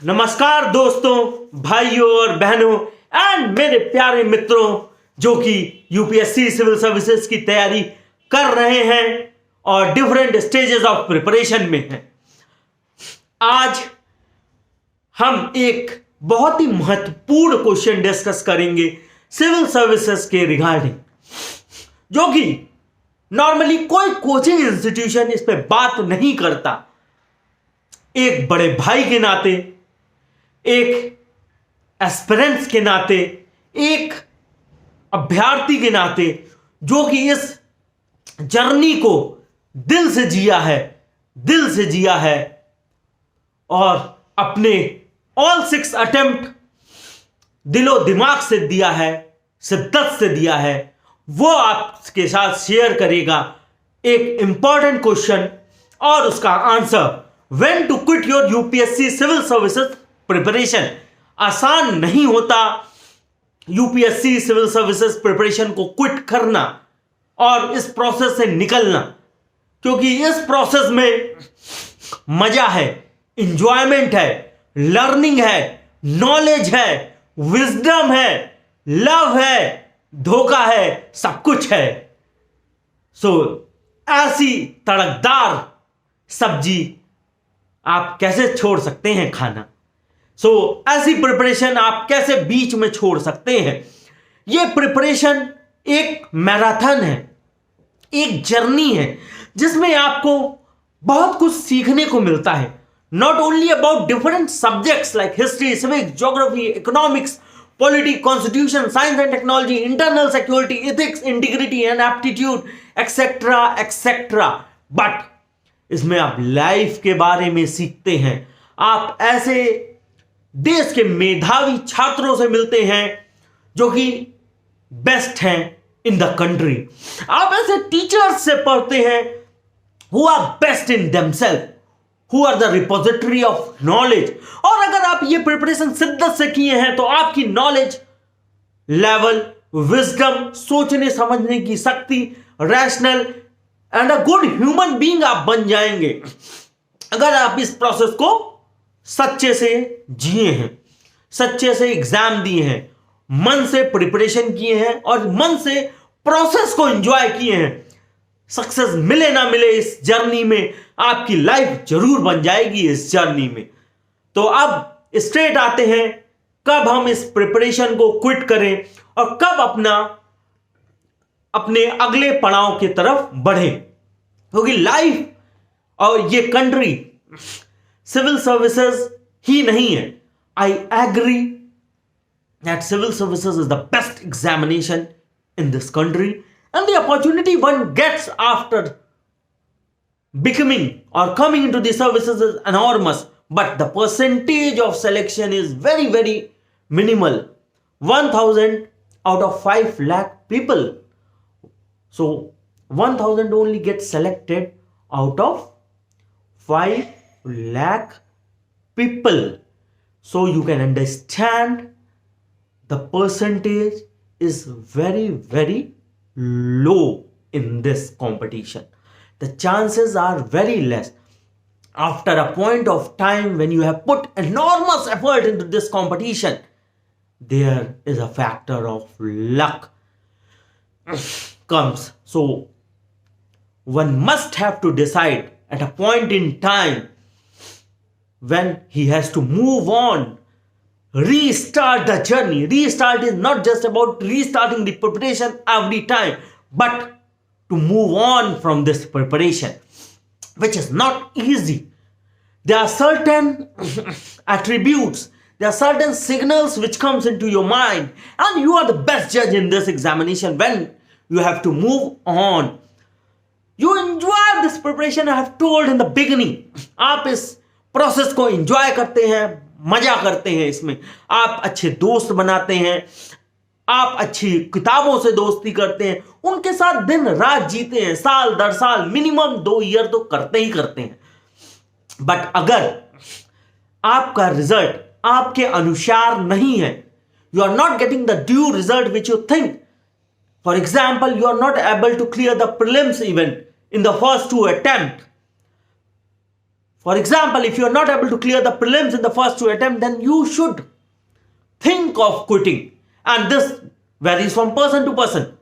नमस्कार दोस्तों, भाइयों और बहनों एंड मेरे प्यारे मित्रों जो कि यूपीएससी सिविल सर्विसेज की तैयारी कर रहे हैं और डिफरेंट स्टेजेस ऑफ प्रिपरेशन में हैं। आज हम एक बहुत ही महत्वपूर्ण क्वेश्चन डिस्कस करेंगे सिविल सर्विसेज के रिगार्डिंग, जो कि नॉर्मली कोई कोचिंग इंस्टीट्यूशन इस पे बात नहीं करता। एक बड़े भाई के नाते, एक एस्पिरेंट्स के नाते, एक अभ्यर्थी के नाते जो कि इस जर्नी को दिल से जिया है और अपने ऑल 6 अटेम्प्ट दिलो दिमाग से दिया है, शिद्दत से दिया है, वो आपके साथ शेयर करेगा एक इंपॉर्टेंट क्वेश्चन और उसका answer. When to quit your UPSC civil services preparation. आसान नहीं होता यूपीएससी सिविल सर्विसेज प्रिपरेशन को क्विट करना और इस प्रोसेस से निकलना, क्योंकि इस प्रोसेस में मजा है, इंजॉयमेंट है, लर्निंग है, नॉलेज है, विजडम है, लव है, धोखा है, सब कुछ है। ऐसी तड़कदार सब्जी आप कैसे छोड़ सकते हैं खाना? ऐसी प्रिपरेशन आप कैसे बीच में छोड़ सकते हैं? यह प्रिपरेशन एक मैराथन है, एक जर्नी है जिसमें आपको बहुत कुछ सीखने को मिलता है। Not only about different subjects like history, civics, geography, economics, polity, constitution, science and technology, internal security, ethics, integrity and aptitude, etcetera etcetera, but इसमें आप लाइफ के बारे में सीखते हैं। आप ऐसे देश के मेधावी छात्रों से मिलते हैं जो कि बेस्ट हैं इन द कंट्री। आप ऐसे टीचर्स से पढ़ते हैं who are best in themselves, who are the repository of knowledge. और अगर आप ये प्रिपरेशन शिद्दत से किए हैं तो आपकी नॉलेज लेवल, विजडम, सोचने समझने की शक्ति, rational and a good human being आप बन जाएंगे अगर आप इस प्रोसेस को सच्चे से जिए हैं, सच्चे से एग्जाम दिए हैं, मन से प्रिपरेशन किए हैं और मन से प्रोसेस को एंजॉय किए हैं। सक्सेस मिले ना मिले इस जर्नी में, आपकी लाइफ जरूर बन जाएगी इस जर्नी में। तो अब स्ट्रेट आते हैं कब हम इस प्रिपरेशन को क्विट करें और कब अपने अगले पड़ाव की तरफ बढ़े, क्योंकि लाइफ और ये कंट्री सिविल सर्विसेज ही नहीं है। I agree that civil services is the best examination in this country and the opportunity one gets after becoming or coming into the services is enormous, but the percentage of selection is very, very minimal. 1,000 out of 5 lakh people. So 1,000 only gets selected out of 5 lakh people. So you can understand the percentage is very, very low in this competition. The chances are very less. After a point of time when you have put enormous effort into this competition, there is a factor of luck comes. So one must have to decide at a point in time when he has to move on, restart the journey. Restart is not just about restarting the preparation every time, but to move on from this preparation, which is not easy. There are certain attributes, there are certain signals which comes into your mind, and you are the best judge in this examination when you have to move on. You enjoy this preparation, I have told in the beginning. आप इस process को enjoy करते हैं, मजा करते हैं इसमें, आप अच्छे दोस्त बनाते हैं, आप अच्छी किताबों से दोस्ती करते हैं, उनके साथ दिन रात जीते हैं, साल दर साल मिनिमम 2 ईयर तो करते ही करते हैं। बट अगर आपका रिजल्ट आपके अनुसार नहीं है, you are not getting the due result which you think, for example you are not able to clear the prelims even in the first 2 attempt, For example, if you are not able to clear the prelims in the first two attempts, then you should think of quitting. And this varies from person to person.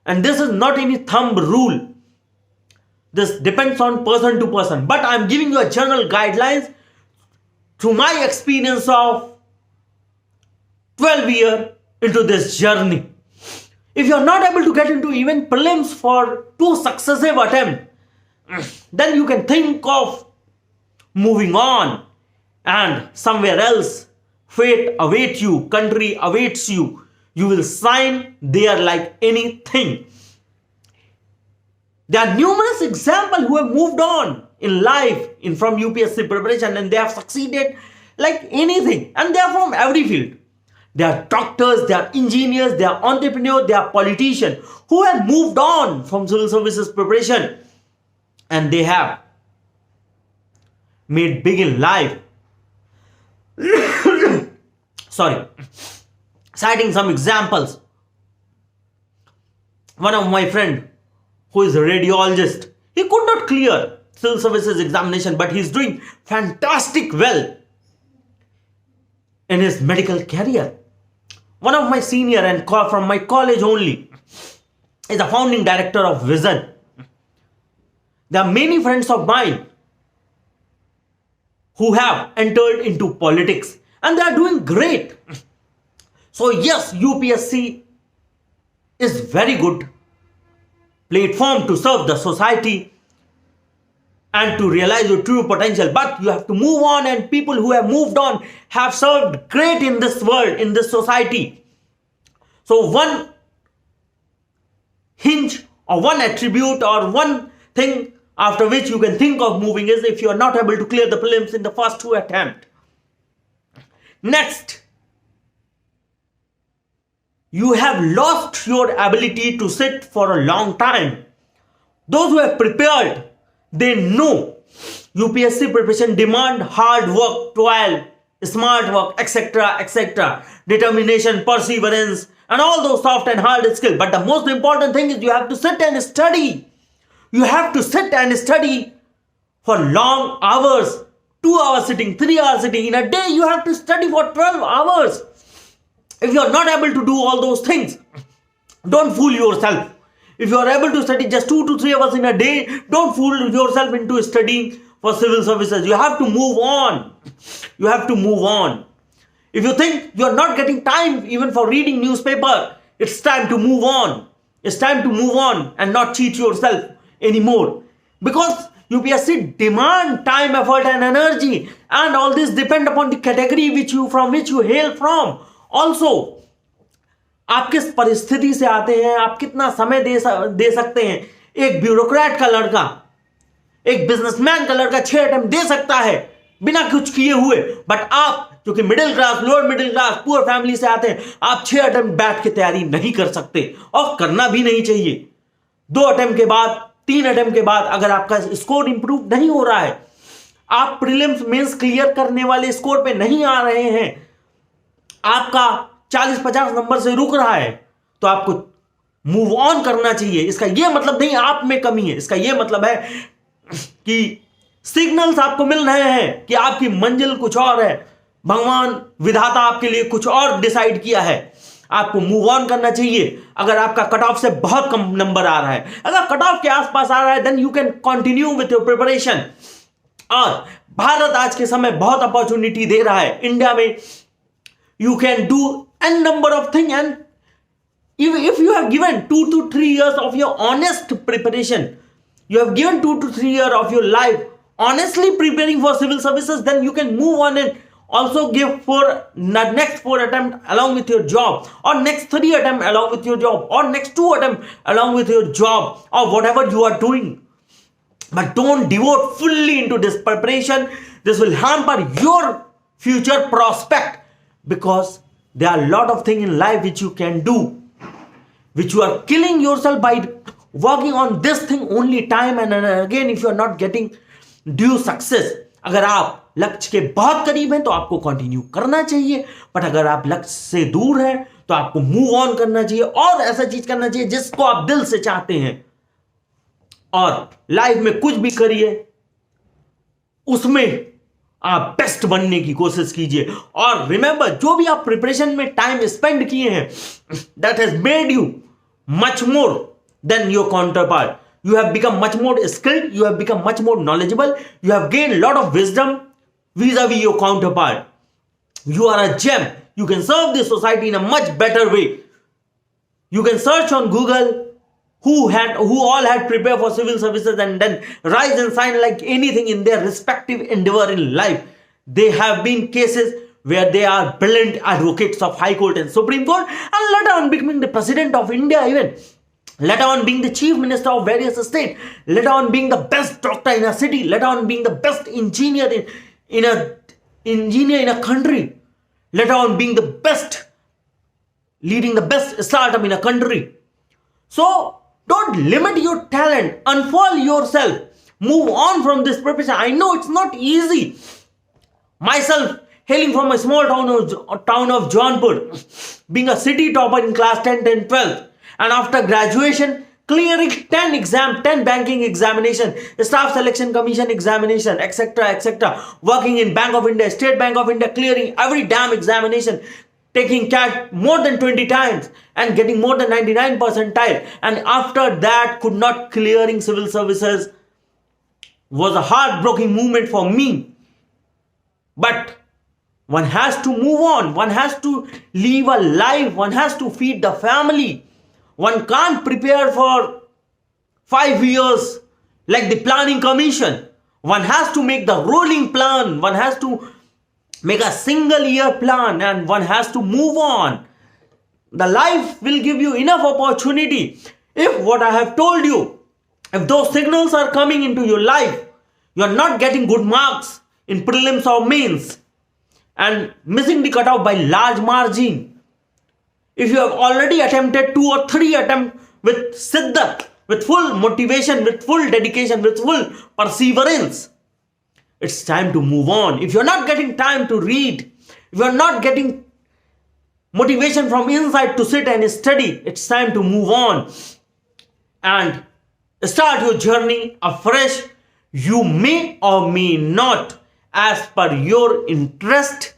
And this is not any thumb rule. This depends on person to person. But I am giving you a general guidelines through my experience of 12 years into this journey. If you are not able to get into even prelims for 2 successive attempts, then you can think of moving on, and somewhere else fate awaits you, country awaits you. You will shine there like anything. There are numerous examples who have moved on in life from UPSC preparation, and they have succeeded like anything, and they are from every field. They are doctors, they are engineers, they are entrepreneurs, they are politicians who have moved on from civil services preparation, and they have made big in life. Sorry. Citing some examples. One of my friend who is a radiologist, he could not clear civil services examination, but he is doing fantastic well in his medical career. One of my senior and from my college only is a founding director of Vision. There are many friends of mine who have entered into politics, and they are doing great. So yes, UPSC is very good platform to serve the society and to realize your true potential. But you have to move on, and people who have moved on have served great in this world, in this society. So one hinge or one attribute or one thing after which you can think of moving is if you are not able to clear the prelims in the first 2 attempts. Next, you have lost your ability to sit for a long time. Those who have prepared, they know UPSC preparation demand hard work, toil, smart work, etc., etc., determination, perseverance, and all those soft and hard skills. But the most important thing is you have to sit and study. You have to sit and study for long hours. 2 hours sitting, 3 hours sitting. In a day, you have to study for 12 hours. If you are not able to do all those things, don't fool yourself. If you are able to study just 2 to 3 hours in a day, don't fool yourself into studying for civil services. You have to move on. You have to move on. If you think you are not getting time even for reading newspaper, it's time to move on. It's time to move on and not cheat yourself anymore. Because UPSC demand time, effort and energy, and all this depend upon the category from which you hail from. Also, आप किस परिस्थिति से आते हैं, आप कितना समय दे सकते हैं. एक ब्यूरोक्रेट का लड़का, एक बिजनेसमैन का लड़का 6 अटेम्प्ट दे सकता है बिना कुछ किए हुए, बट आप जो कि middle class, lower middle class, poor family से आते हैं, आप 6 अटेम्प्ट बैठ के तैयारी नहीं कर सकते और करना भी नहीं चाहिए. 2 अटेम्प्ट के बाद, 3 अटेम्प्ट के बाद अगर आपका स्कोर इंप्रूव नहीं हो रहा है, आप प्रीलिम्स मेंस क्लियर करने वाले स्कोर पे नहीं आ रहे हैं, आपका 40-50 नंबर से रुक रहा है, तो आपको मूव ऑन करना चाहिए. इसका यह मतलब नहीं आप में कमी है. इसका यह मतलब है कि सिग्नल्स आपको मिल रहे हैं कि आपकी मंजिल कुछ और है, भगवान विधाता आपके लिए कुछ और डिसाइड किया है. आपको मूव ऑन करना चाहिए. अगर आपका कट ऑफ से बहुत कम नंबर आ रहा है, अगर कट ऑफ के आसपास आ रहा है, then you can continue with your preparation. और भारत आज के समय बहुत अपॉर्चुनिटी दे रहा है. इंडिया में you can do n number of things, and if you have given 2 to 3 years of your honest preparation, you have given 2 to 3 years of your life honestly preparing for civil services, then you can move on and also give for next 4 attempt along with your job, or next 3 attempt along with your job, or next 2 attempt along with your job, or whatever you are doing. But don't devote fully into this preparation. This will hamper your future prospect. Because there are a lot of things in life which you can do, which you are killing yourself by working on this thing only time and again if you are not getting due success. अगर आप लक्ष्य के बहुत करीब हैं तो आपको continue करना चाहिए, बट अगर आप लक्ष्य से दूर हैं तो आपको मूव ऑन करना चाहिए और ऐसा चीज करना चाहिए जिसको आप दिल से चाहते हैं. और लाइफ में कुछ भी करिए, उसमें आप बेस्ट बनने की कोशिश कीजिए। और रिमेंबर, जो भी आप प्रिपरेशन में टाइम स्पेंड किए हैं, that has made you much more than your counter part. You have become much more skilled, you have become much more knowledgeable, you have gained a lot of wisdom vis-a-vis your counterpart. You are a gem. You can serve the society in a much better way. You can search on Google who all had prepared for civil services and then rise and shine like anything in their respective endeavor in life. They have been cases where they are brilliant advocates of High Court and Supreme Court, and later on becoming the President of India even. Later on being the chief minister of various states, later on being the best doctor in a city, later on being the best engineer in a country, later on being the best, leading the best startup in a country. So don't limit your talent, unfold yourself, move on from this profession. I know it's not easy. Myself, hailing from a small town of Jaunpur, being a city topper in class 10th and 12th, and after graduation clearing 10 banking examination, staff selection commission examination, etc., working in Bank of India, State Bank of India, clearing every damn examination, taking CAT more than 20 times and getting more than 99 percentile, and after that could not clearing civil services was a heartbreaking moment for me. But one has to move on, one has to live a life, one has to feed the family. One can't prepare for 5 years like the planning commission. One has to make the rolling plan. One has to make a single year plan, and one has to move on. The life will give you enough opportunity. If what I have told you, if those signals are coming into your life, you are not getting good marks in prelims or mains and missing the cutoff by large margin. If you have already attempted 2 or 3 attempts with siddat, with full motivation, with full dedication, with full perseverance, it's time to move on. If you're not getting time to read, if you're not getting motivation from inside to sit and study, it's time to move on and start your journey afresh. You may or may not, as per your interest,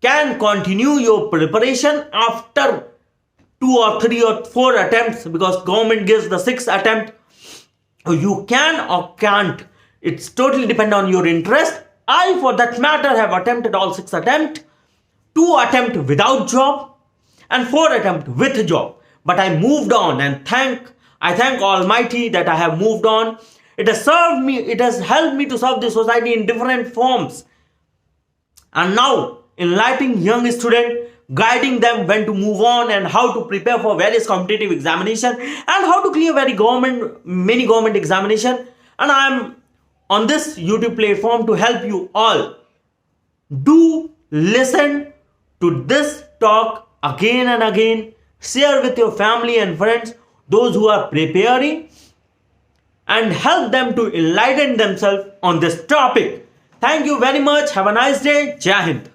can continue your preparation after 2 or 3 or 4 attempts, because government gives the 6th attempt. You can or can't. It's totally depend on your interest. I, for that matter, have attempted all 6 attempts. 2 attempts without job and 4 attempts with job. But I moved on, and I thank Almighty that I have moved on. It has served me. It has helped me to serve the society in different forms. And now enlightening young students, guiding them when to move on and how to prepare for various competitive examination and how to clear many government examination. And I am on this YouTube platform to help you all. Do listen to this talk again and again. Share with your family and friends, those who are preparing, and help them to enlighten themselves on this topic. Thank you very much. Have a nice day. Jai Hind.